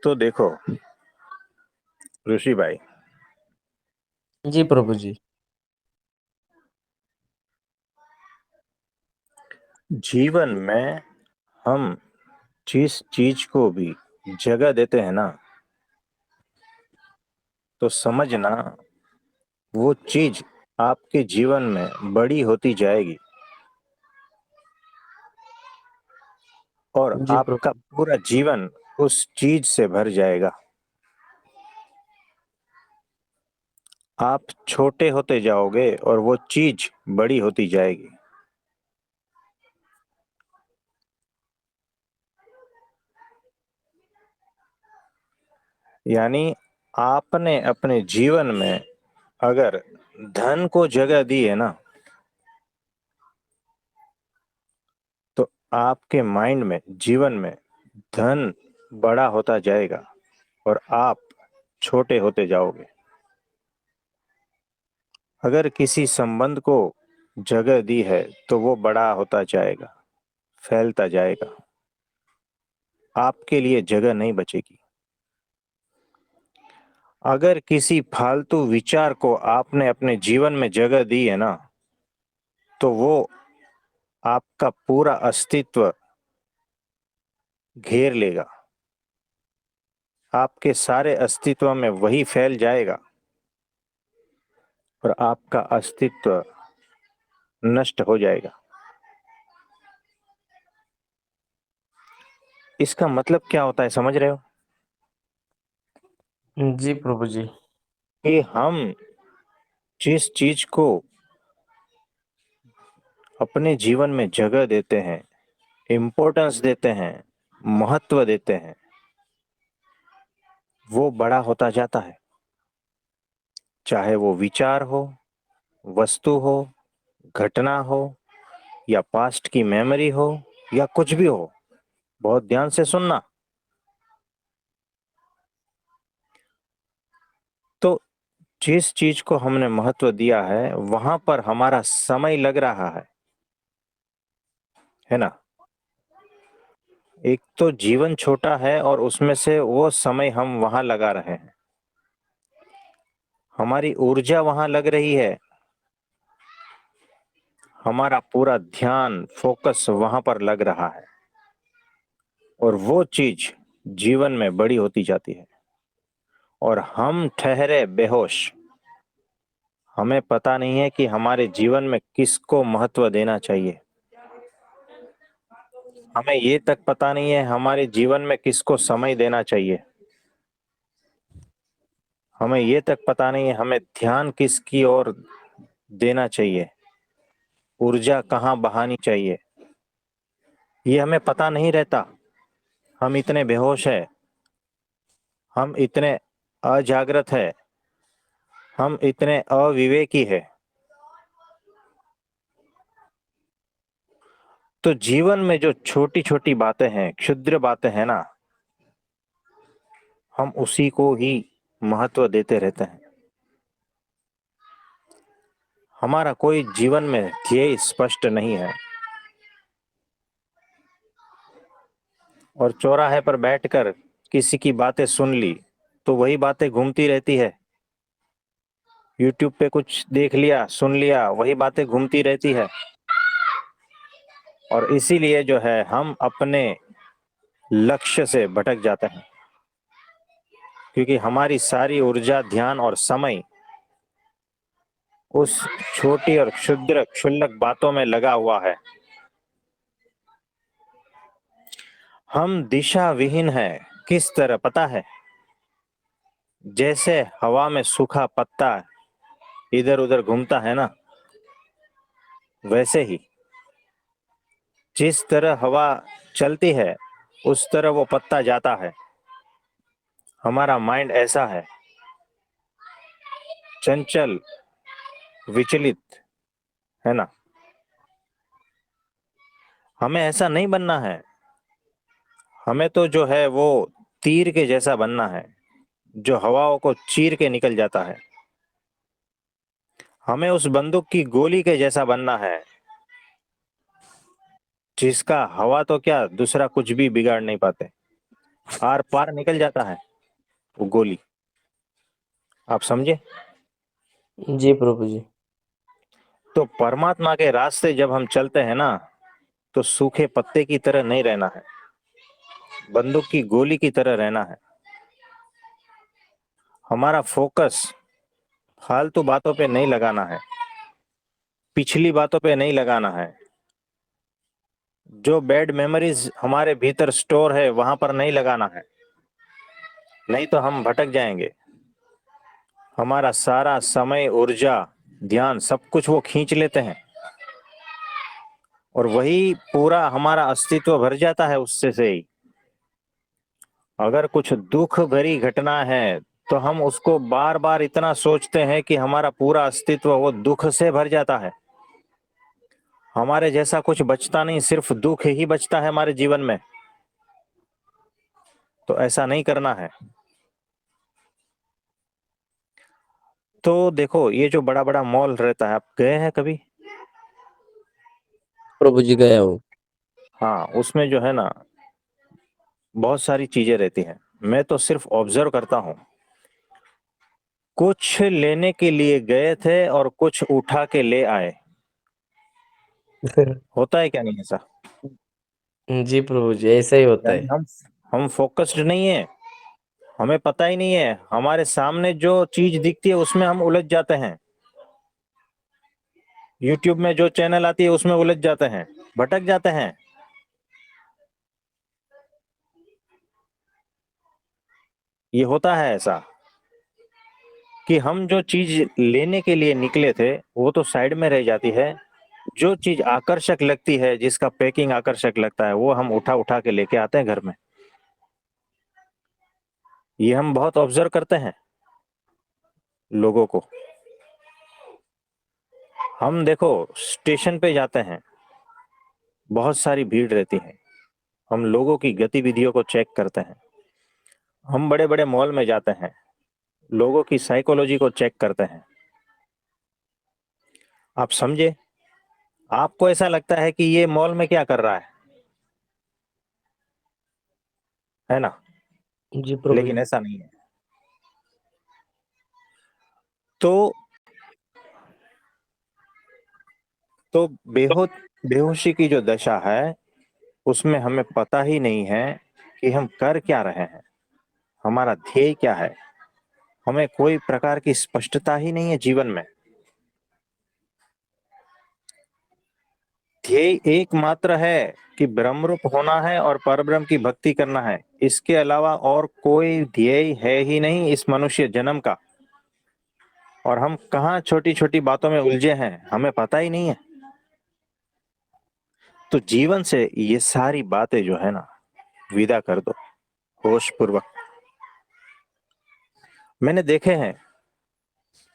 तो देखो ऋषि भाई, जी प्रभु जी। जीवन में हम जिस चीज को भी जगह देते हैं ना, तो समझना वो चीज आपके जीवन में बड़ी होती जाएगी और जी आपका प्रभु। पूरा जीवन उस चीज से भर जाएगा। आप छोटे होते जाओगे और वो चीज बड़ी होती जाएगी। यानी आपने अपने जीवन में अगर धन को जगह दी है ना, तो आपके माइंड में, जीवन में धन बड़ा होता जाएगा और आप छोटे होते जाओगे। अगर किसी संबंध को जगह दी है तो वो बड़ा होता जाएगा, फैलता जाएगा, आपके लिए जगह नहीं बचेगी। अगर किसी फालतू विचार को आपने अपने जीवन में जगह दी है ना, तो वो आपका पूरा अस्तित्व घेर लेगा। आपके सारे अस्तित्व में वही फैल जाएगा और आपका अस्तित्व नष्ट हो जाएगा। इसका मतलब क्या होता है, समझ रहे हो? जी प्रभु जी। कि हम जिस चीज को अपने जीवन में जगह देते हैं, इम्पोर्टेंस देते हैं, महत्व देते हैं, वो बड़ा होता जाता है। चाहे वो विचार हो, वस्तु हो, घटना हो, या पास्ट की मेमोरी हो, या कुछ भी हो। बहुत ध्यान से सुनना। तो जिस चीज को हमने महत्व दिया है वहां पर हमारा समय लग रहा है ना। एक तो जीवन छोटा है और उसमें से वो समय हम वहां लगा रहे हैं, हमारी ऊर्जा वहां लग रही है, हमारा पूरा ध्यान, फोकस वहां पर लग रहा है और वो चीज जीवन में बड़ी होती जाती है और हम ठहरे बेहोश। हमें पता नहीं है कि हमारे जीवन में किसको महत्व देना चाहिए। हमें ये तक पता नहीं है हमारे जीवन में किसको समय देना चाहिए। हमें ये तक पता नहीं है हमें ध्यान किसकी ओर देना चाहिए, ऊर्जा कहाँ बहानी चाहिए। ये हमें पता नहीं रहता। हम इतने बेहोश है, हम इतने अजागृत है, हम इतने अविवेकी है। तो जीवन में जो छोटी छोटी बातें हैं, क्षुद्र बातें हैं ना, हम उसी को ही महत्व देते रहते हैं। हमारा कोई जीवन में ध्येय स्पष्ट नहीं है और चौराहे पर बैठकर किसी की बातें सुन ली तो वही बातें घूमती रहती है। यूट्यूब पे कुछ देख लिया, सुन लिया, वही बातें घूमती रहती है। और इसीलिए जो है हम अपने लक्ष्य से भटक जाते हैं, क्योंकि हमारी सारी ऊर्जा, ध्यान और समय उस छोटी और क्षुद्र क्षुल्लक बातों में लगा हुआ है। हम दिशा विहीन हैं। किस तरह पता है? जैसे हवा में सूखा पत्ता इधर उधर घूमता है ना, वैसे ही जिस तरह हवा चलती है उस तरह वो पत्ता जाता है। हमारा माइंड ऐसा है, चंचल, विचलित, है ना। हमें ऐसा नहीं बनना है। हमें तो जो है वो तीर के जैसा बनना है, जो हवाओं को चीर के निकल जाता है। हमें उस बंदूक की गोली के जैसा बनना है, जिसका हवा तो क्या दूसरा कुछ भी बिगाड़ नहीं पाते। आर पार निकल जाता है वो गोली। आप समझे? जी प्रभु जी। तो परमात्मा के रास्ते जब हम चलते हैं ना, तो सूखे पत्ते की तरह नहीं रहना है, बंदूक की गोली की तरह रहना है। हमारा फोकस फालतू बातों पे नहीं लगाना है, पिछली बातों पे नहीं लगाना है, जो बैड मेमोरीज हमारे भीतर स्टोर है वहां पर नहीं लगाना है, नहीं तो हम भटक जाएंगे। हमारा सारा समय, ऊर्जा, ध्यान, सब कुछ वो खींच लेते हैं, और वही पूरा हमारा अस्तित्व भर जाता है उससे से ही। अगर कुछ दुख भरी घटना है तो हम उसको बार बार इतना सोचते हैं कि हमारा पूरा अस्तित्व वो दुख से भर जाता है। हमारे जैसा कुछ बचता नहीं, सिर्फ दुख ही बचता है हमारे जीवन में। तो ऐसा नहीं करना है। तो देखो, ये जो बड़ा बड़ा मॉल रहता है, आप गए हैं कभी? प्रभु जी गया हूँ। हाँ, उसमें जो है ना, बहुत सारी चीजें रहती हैं। मैं तो सिर्फ ऑब्जर्व करता हूँ। कुछ लेने के लिए गए थे और कुछ उठा के ले आए। होता है क्या नहीं ऐसा? जी प्रभु जी, ऐसा ही होता यानी है। हम फोकस्ड नहीं है, हमें पता ही नहीं है, हमारे सामने जो चीज दिखती है उसमें हम उलझ जाते हैं। यूट्यूब में जो चैनल आती है उसमें उलझ जाते हैं, भटक जाते हैं। ये होता है ऐसा कि हम जो चीज लेने के लिए निकले थे वो तो साइड में रह जाती है। जो चीज आकर्षक लगती है, जिसका पैकिंग आकर्षक लगता है, वो हम उठा उठा के लेके आते हैं घर में। ये हम बहुत ऑब्जर्व करते हैं लोगों को। हम देखो, स्टेशन पे जाते हैं, बहुत सारी भीड़ रहती है, हम लोगों की गतिविधियों को चेक करते हैं। हम बड़े बड़े मॉल में जाते हैं, लोगों की साइकोलॉजी को चेक करते हैं। आप समझे? आपको ऐसा लगता है कि ये मॉल में क्या कर रहा है ना? जी प्रभु लेकिन जी। ऐसा नहीं है। तो तो बेहोशी की जो दशा है, उसमें हमें पता ही नहीं है कि हम कर क्या रहे हैं, हमारा ध्येय क्या है। हमें कोई प्रकार की स्पष्टता ही नहीं है जीवन में। ध्येय एकमात्र है कि ब्रह्मरूप होना है और परब्रह्म की भक्ति करना है। इसके अलावा और कोई ध्येय है ही नहीं इस मनुष्य जन्म का। और हम कहाँ छोटी छोटी बातों में उलझे हैं, हमें पता ही नहीं है। तो जीवन से ये सारी बातें जो है ना, विदा कर दो होश पूर्वक। मैंने देखे हैं,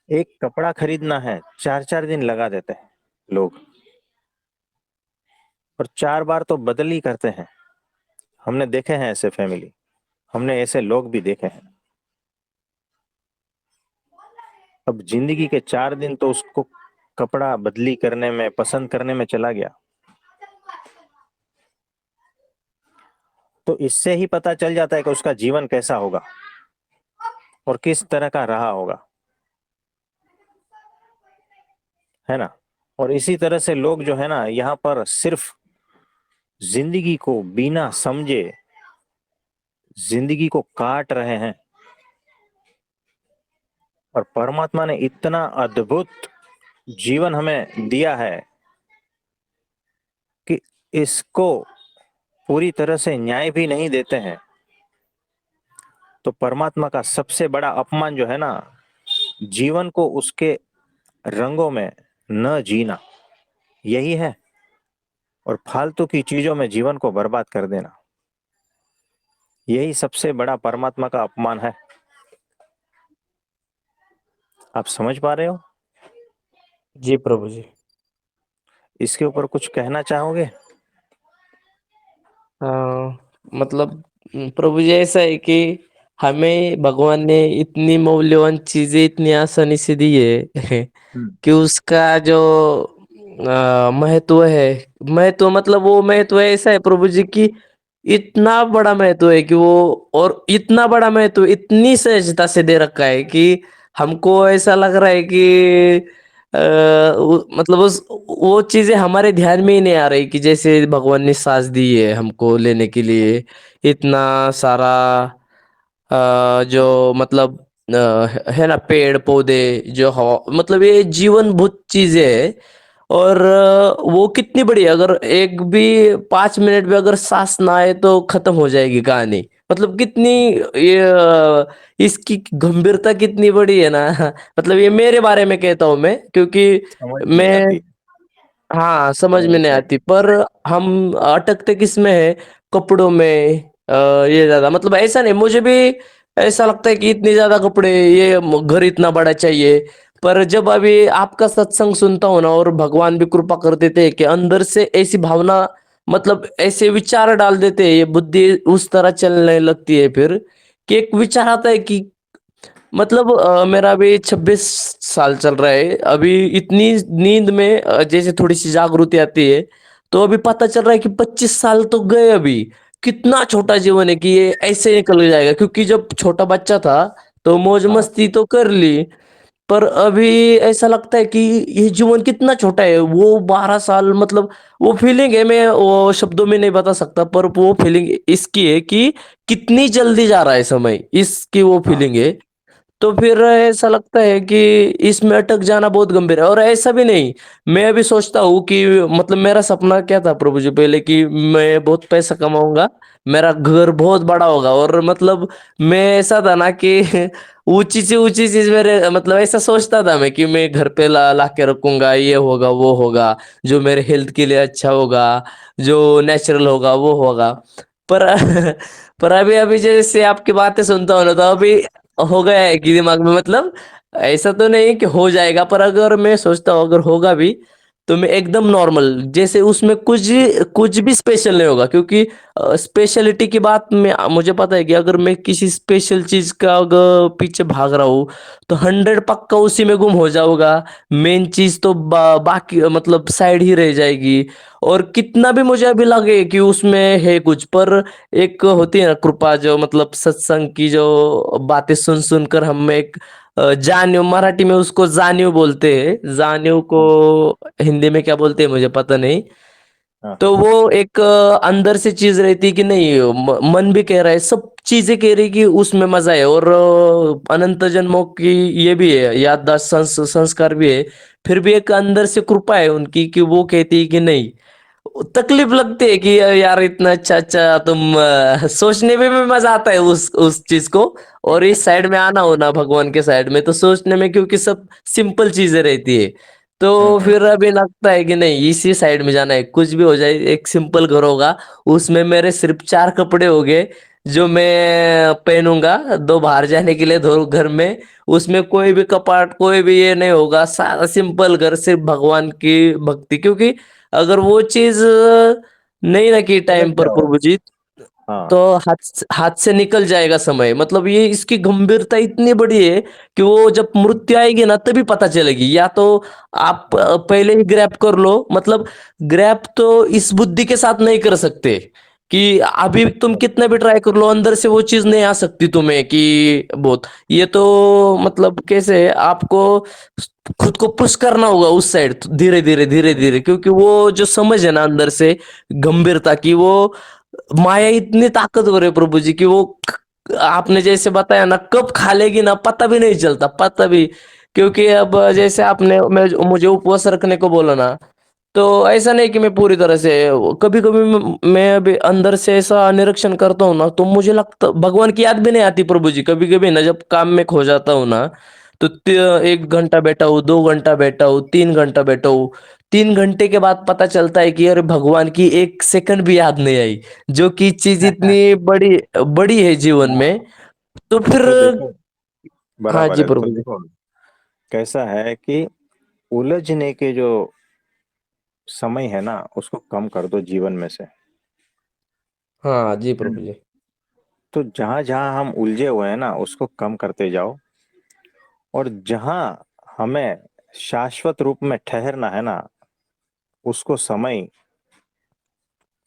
एक कपड़ा खरीदना है, 4 4 दिन लगा देते हैं लोग, और 4 बार तो बदल ही करते हैं। हमने देखे हैं ऐसे फैमिली, हमने ऐसे लोग भी देखे हैं। अब जिंदगी के 4 दिन तो उसको कपड़ा बदली करने में, पसंद करने में चला गया। तो इससे ही पता चल जाता है कि उसका जीवन कैसा होगा और किस तरह का रहा होगा, है ना? और इसी तरह से लोग जो है ना, यहाँ पर सिर्फ जिंदगी को बिना समझे जिंदगी को काट रहे हैं। और परमात्मा ने इतना अद्भुत जीवन हमें दिया है कि इसको पूरी तरह से न्याय भी नहीं देते हैं। तो परमात्मा का सबसे बड़ा अपमान जो है ना, जीवन को उसके रंगों में न जीना, यही है। और फालतू की चीजों में जीवन को बर्बाद कर देना, यही सबसे बड़ा परमात्मा का अपमान है। आप समझ पा रहे हो? जी प्रभु जी। इसके ऊपर कुछ कहना चाहोगे? मतलब प्रभु जी ऐसा है कि हमें भगवान ने इतनी मौल्यवान चीजें इतनी आसानी से दी है हम्म। कि उसका जो महत्व है, महत्व मतलब वो महत्व ऐसा है प्रभु जी की इतना बड़ा महत्व है कि वो, और इतना बड़ा महत्व इतनी सहजता से दे रखा है कि हमको ऐसा लग रहा है कि मतलब उस वो चीजें हमारे ध्यान में ही नहीं आ रही कि जैसे भगवान ने सांस दी है हमको लेने के लिए, इतना सारा जो मतलब है ना, पेड़ पौधे, जो हवा, मतलब ये जीवन भूत चीजें है। और वो कितनी बड़ी है, अगर एक भी 5 मिनट भी अगर सांस ना आए तो खत्म हो जाएगी कहानी। मतलब कितनी ये इसकी गंभीरता कितनी बड़ी है ना। मतलब ये मेरे बारे में कहता हूँ मैं, क्योंकि समझ में नहीं मैं, आती। हाँ, समझ में नहीं ऐसा आती, पर हम अटकते किस में है, कपड़ों में। ये ज्यादा मतलब ऐसा नहीं, मुझे भी ऐसा लगता है कि इतनी ज्यादा कपड़े, ये घर इतना बड़ा चाहिए। पर जब अभी आपका सत्संग सुनता हूँ ना, और भगवान भी कृपा कर देते हैं कि अंदर से ऐसी भावना, मतलब ऐसे विचार डाल देते हैं, ये बुद्धि उस तरह चलने लगती है फिर, कि एक विचार आता है कि मतलब मेरा अभी 26 साल चल रहा है अभी, इतनी नींद में जैसे थोड़ी सी जागृति आती है, तो अभी पता चल रहा है कि 25 साल तो गए अभी। कितना छोटा जीवन है कि ये ऐसे निकल जाएगा, क्योंकि जब छोटा बच्चा था तो मौज हाँ। मस्ती तो कर ली, पर अभी ऐसा लगता है कि ये जीवन कितना छोटा है। वो 12 साल, मतलब वो फीलिंग है, मैं वो शब्दों में नहीं बता सकता, पर वो फीलिंग इसकी है कि कितनी जल्दी जा रहा है समय, इसकी वो हाँ। फीलिंग है। तो फिर ऐसा लगता है कि इसमें अटक जाना बहुत गंभीर है। और ऐसा भी नहीं, मैं अभी सोचता हूँ कि मतलब मेरा सपना क्या था प्रभु जी पहले, कि मैं बहुत पैसा कमाऊंगा, मेरा घर बहुत बड़ा होगा, और मतलब मैं ऐसा था ना कि ऊंची चीज मेरे, मतलब ऐसा सोचता था मैं कि मैं घर पे ला के रखूंगा, ये होगा वो होगा, जो मेरे हेल्थ के लिए अच्छा होगा, जो नेचुरल होगा वो होगा। पर पर अभी अभी जैसे आपकी बातें सुनता हूँ ना, तो अभी हो गया है कि दिमाग में, मतलब ऐसा तो नहीं कि हो जाएगा, पर अगर मैं सोचता हूँ अगर होगा भी, तो मैं एकदम नॉर्मल, जैसे उसमें कुछ भी स्पेशल नहीं होगा, क्योंकि स्पेशलिटी की बात में मुझे पता है कि अगर मैं किसी स्पेशल चीज का अगर पीछे भाग रहा हूँ, तो 100 पक्का उसी में गुम हो जाऊंगा। मेन चीज तो बाकी मतलब साइड ही रह जाएगी। और कितना भी मुझे अभी लगे कि उसमें है कुछ, पर एक होती है ना कृपा, जो मतलब सत्संग की जो बातें सुन सुनकर हम एक जानियो, मराठी में उसको जानियो बोलते हैं, जानियो को हाँ। हिंदी में क्या बोलते हैं मुझे पता नहीं। हाँ। तो वो एक अंदर से चीज रहती है कि नहीं, मन भी कह रहा है, सब चीजें कह रही कि उसमें मजा है, और अनंत जन्मों की ये भी है, याददाश्त संस्कार भी है। फिर भी एक अंदर से कृपा है उनकी कि वो कहती है कि नहीं, तकलीफ लगती है कि यार इतना अच्छा अच्छा तुम, सोचने में भी मजा आता है उस चीज को। और इस साइड में आना हो ना भगवान के साइड में, तो सोचने में, क्योंकि सब सिंपल चीजें रहती है, तो हम्म। फिर अभी लगता है कि नहीं, इसी साइड में जाना है, कुछ भी हो जाए एक सिंपल घर होगा, उसमें मेरे सिर्फ 4 कपड़े हो गए जो मैं पहनूंगा, दो बाहर जाने के लिए, दो घर में, उसमें कोई भी कपाट, कोई भी ये नहीं होगा, सारा सिंपल घर, सिर्फ भगवान की भक्ति। क्योंकि अगर वो चीज नहीं रखी समझ टाइम पर गया वो। प्रभु जी, हाँ। तो हाथ से निकल जाएगा समय। मतलब ये इसकी गंभीरता इतनी बड़ी है कि वो जब मृत्यु आएगी ना तभी पता चलेगी, या तो आप हाँ। पहले ही ग्रैब कर लो, मतलब ग्रैब तो इस बुद्धि के साथ नहीं कर सकते, कि अभी तुम कितना भी ट्राई कर लो, अंदर से वो चीज नहीं आ सकती तुम्हें कि बहुत, ये तो मतलब कैसे है, आपको खुद को पुश करना होगा उस साइड, धीरे धीरे धीरे धीरे, क्योंकि वो जो समझ है ना अंदर से गंभीरता की, वो माया इतनी ताकतवर है प्रभु जी की, वो आपने जैसे बताया ना, कब खा लेगी ना पता भी नहीं चलता, पता भी। क्योंकि अब जैसे आपने मुझे उपवास रखने को बोला ना, तो ऐसा नहीं कि मैं पूरी तरह से, कभी कभी मैं अभी अंदर से ऐसा निरीक्षण करता हूँ ना, तो मुझे लगता भगवान की याद भी नहीं आती प्रभु जी, कभी कभी ना जब काम में खो जाता हूँ ना, तो 1 घंटा बैठा हूँ, 2 घंटा बैठा हूँ, 3 घंटा बैठा हूँ, 3 घंटे के बाद पता चलता है कि अरे भगवान की 1 सेकंड भी याद नहीं आई, जो कि चीज इतनी बड़ी बड़ी है जीवन हाँ। में। तो फिर, तो देखो, हाँ बराबर जी है, तो प्रभु जी। देखो कैसा है कि उलझने के जो समय है ना उसको कम कर दो जीवन में से। हाँ जी प्रभु हम्म। जी। तो जहां जहां हम उलझे हुए हैं ना उसको कम करते जाओ, और जहां हमें शाश्वत रूप में ठहरना है ना उसको समय,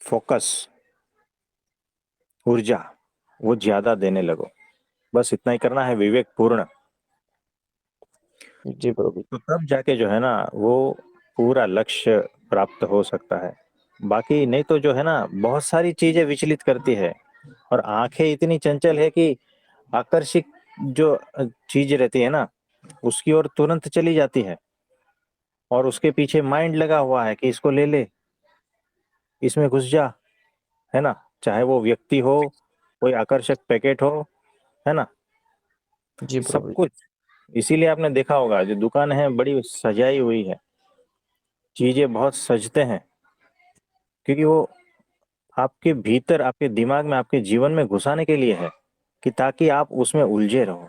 फोकस ऊर्जा वो ज्यादा देने लगो। बस इतना ही करना है, विवेक पूर्ण। जी प्रभु। तो तब जाके जो है ना वो पूरा लक्ष्य प्राप्त हो सकता है। बाकी नहीं तो जो है ना बहुत सारी चीजें विचलित करती है, और आंखें इतनी चंचल है कि आकर्षित जो चीज रहती है ना उसकी ओर तुरंत चली जाती है, और उसके पीछे माइंड लगा हुआ है कि इसको ले ले, इसमें घुस जा, है ना। चाहे वो व्यक्ति हो, कोई आकर्षक पैकेट हो, है ना, जी सब प्रभु। कुछ। इसीलिए आपने देखा होगा जो दुकान है बड़ी सजाई हुई है, चीजें बहुत सजते हैं, क्योंकि वो आपके भीतर, आपके दिमाग में, आपके जीवन में घुसाने के लिए है, कि ताकि आप उसमें उलझे रहो,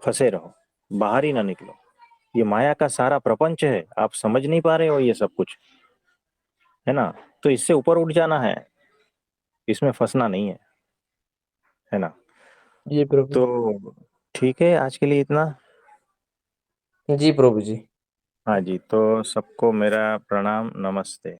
फंसे रहो, बाहर ही ना निकलो। ये माया का सारा प्रपंच है, आप समझ नहीं पा रहे हो ये सब कुछ, है ना। तो इससे ऊपर उठ जाना है, इसमें फंसना नहीं है ना। जी प्रभु। तो ठीक है, आज के लिए इतना। जी प्रभु जी। हाँ जी, तो सबको मेरा प्रणाम, नमस्ते।